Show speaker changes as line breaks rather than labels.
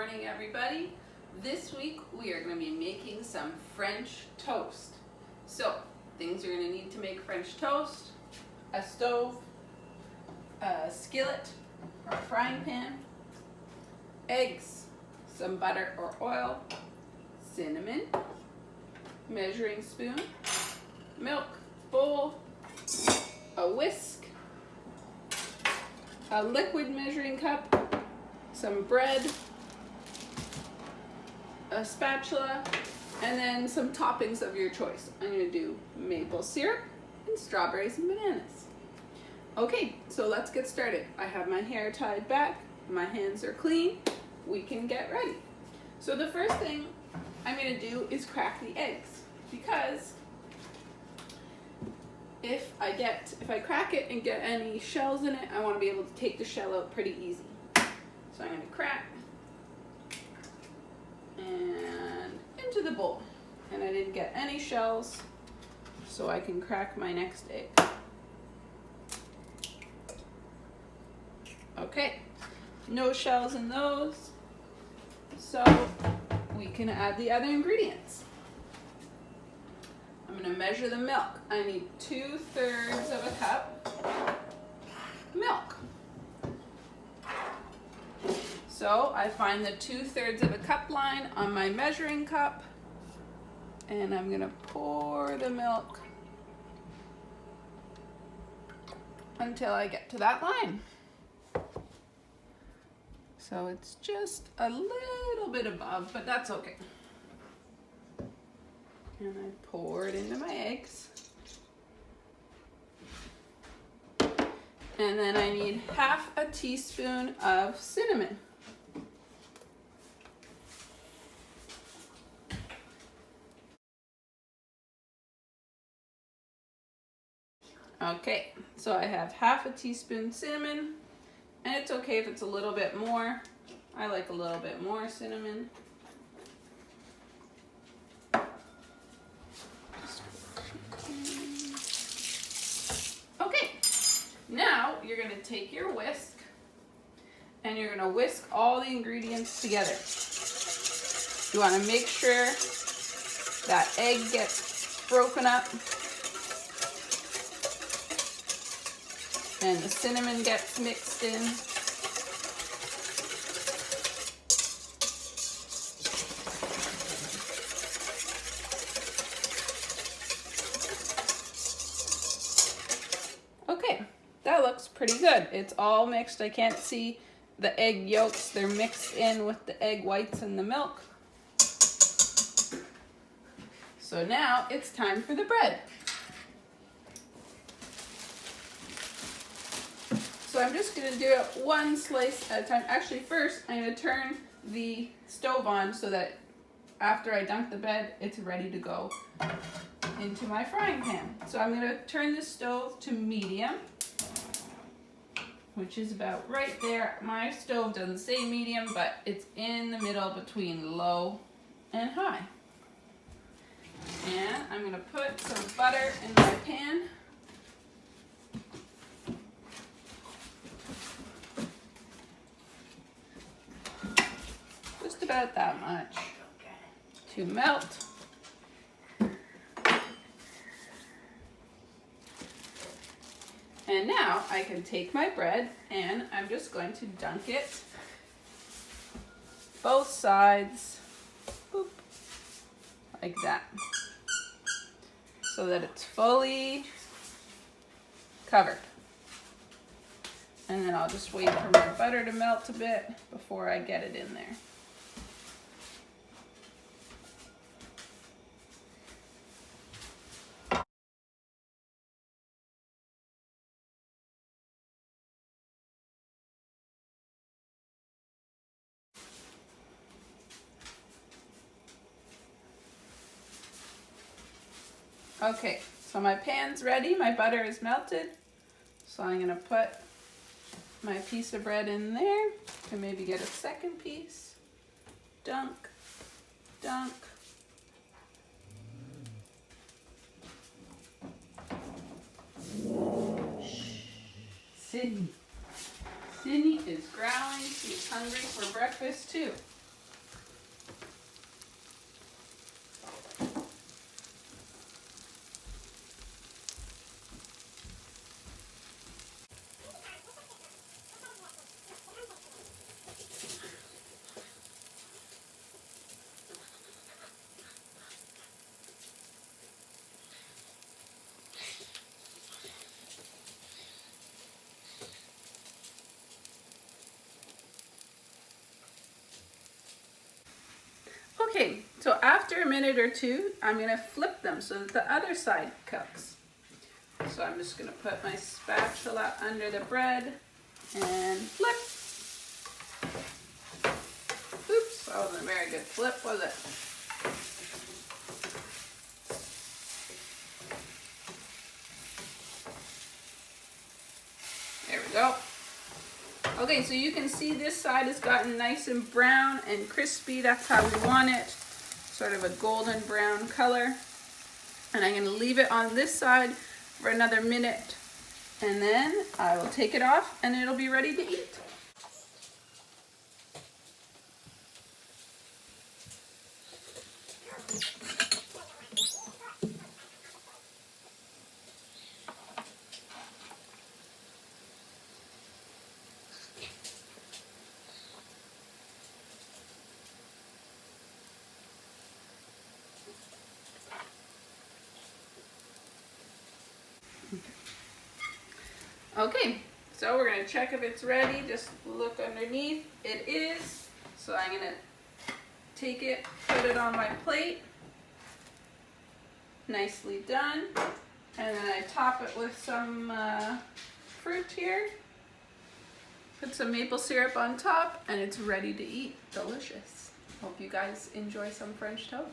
morning, everybody. This week we are going to be making some French toast. So, things you're going to need to make French toast: a stove, a skillet or a frying pan, eggs, some butter or oil, cinnamon, measuring spoon, milk, bowl, a whisk, a liquid measuring cup, some bread, a spatula, and then some toppings of your choice. I'm going to do maple syrup and strawberries and bananas. Okay, so let's get started. I have my hair tied back, my hands are clean, we can get ready. So the first thing I'm going to do is crack the eggs, because if I crack it and get any shells in it, I want to be able to take the shell out pretty easy. So I'm going to crack and into the bowl. And I didn't get any shells, so I can crack my next egg. Okay, no shells in those, so we can add the other ingredients. I'm going to measure the milk. I need 2/3 of a cup milk. So I find the 2/3 of a cup line on my measuring cup, and I'm going to pour the milk until I get to that line. So it's just a little bit above, but that's okay. And I pour it into my eggs. And then I need 1/2 teaspoon of cinnamon. Okay, so I have 1/2 teaspoon cinnamon, and it's okay if it's a little bit more. I like a little bit more cinnamon. Okay, now you're going to take your whisk and you're going to whisk all the ingredients together. You want to make sure that egg gets broken up and the cinnamon gets mixed in. Okay, that looks pretty good. It's all mixed. I can't see the egg yolks. They're mixed in with the egg whites and the milk. So now it's time for the bread. So I'm just going to do it one slice at a time. Actually, first I'm going to turn the stove on so that after I dunk the bread, it's ready to go into my frying pan. So I'm going to turn the stove to medium, which is about right there. My stove doesn't say medium, but it's in the middle between low and high. And I'm going to put some butter in my pan. Just about that much to melt. And now I can take my bread and I'm just going to dunk it both sides, boop, like that, so that it's fully covered. And then I'll just wait for my butter to melt a bit before I get it in there. Okay, so my pan's ready, my butter is melted. So I'm gonna put my piece of bread in there, and maybe get a second piece. Dunk, dunk. Sydney. Sydney is growling. She's hungry for breakfast too. Okay, so after a minute or two, I'm gonna flip them so that the other side cooks. So I'm just gonna put my spatula under the bread and flip. Oops, that wasn't a very good flip, was it? There we go. Okay, so you can see this side has gotten nice and brown and crispy. That's how we want it. Sort of a golden brown color. And I'm gonna leave it on this side for another minute. And then I will take it off and it'll be ready to eat. Okay, so we're gonna check if it's ready. Just look underneath. It is. So I'm gonna take it, put it on my plate. Nicely done. And then I top it with some fruit here. Put some maple syrup on top and it's ready to eat. Delicious. Hope you guys enjoy some French toast.